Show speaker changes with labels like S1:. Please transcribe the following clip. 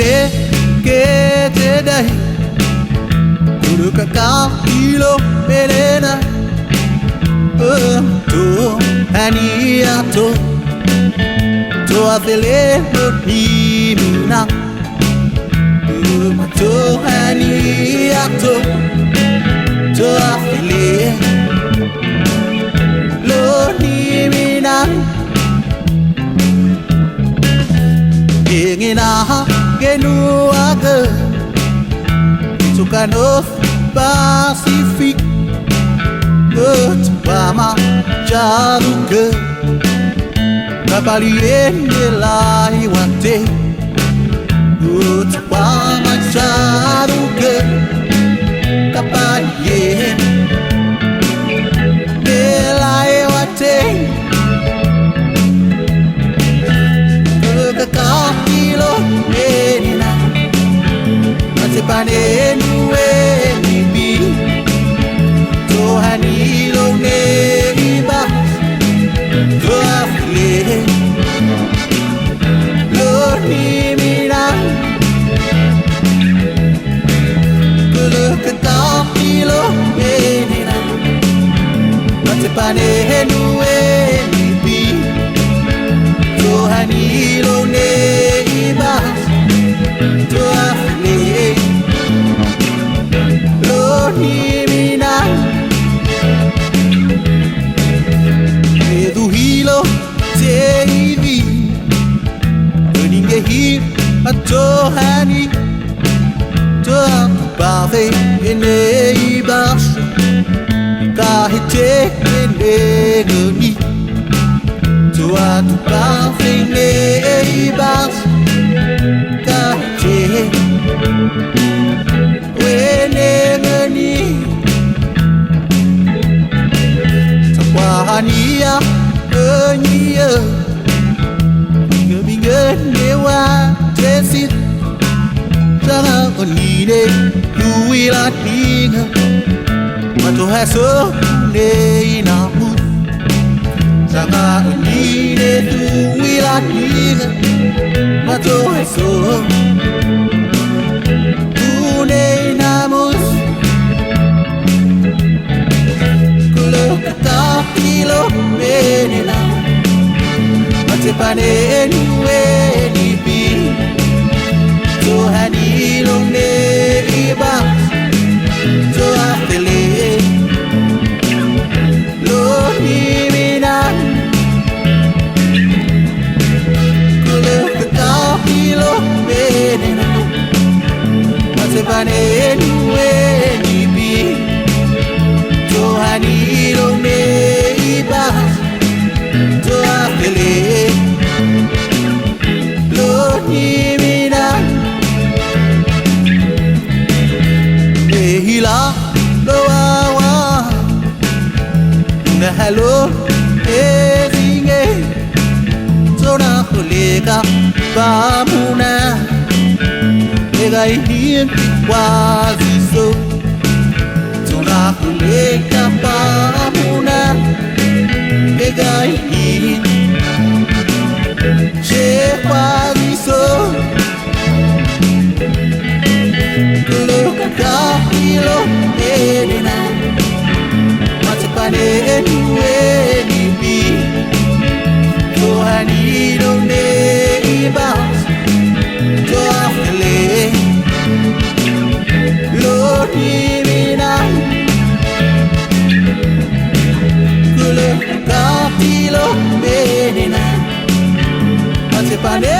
S1: ne ke te dai Guru ka ilo perena to aniato to afele no mina to aniato to afele lo mina ingina genuaga Tucanos Pacific Tupama Jaruga Kapaliende la iwante Tupama Jaruga Kapaliende la iwante Kakakilo Menina Matepane nuwe nibi Tohanilo neiba Toafile Loni mina Kakakilo Menina Matepane nuwe nibi Tohanilo neiba Toafile Loni mina Eduhilo teivi Ningehi atohani Toapave eneibas Kahite enegoni Toapave eneibas Kahite enegoni Takwahania enya Ngewa tesi Sana onine Luila tinga Mato haso ne inamu Sana onine Luila tinga Mato haso Tune inamus Kulo kata kilo menina Matepane nuwe nibi Tohanilo neiba Toafele Loni mina Kule kakakilo menina Matepane nuwe nibi Tohanilo neiba Toafele Loni mina Ehila loawa Nahalo ezinge Zona kulega bamuna Ega ihien waziso Zona kulega bamuna Ega ihien Shewaziso Kakakilo menina Matepane nuwe nibi Tohanilo neiba Toafele Loni mina Kakakilo menina Matepane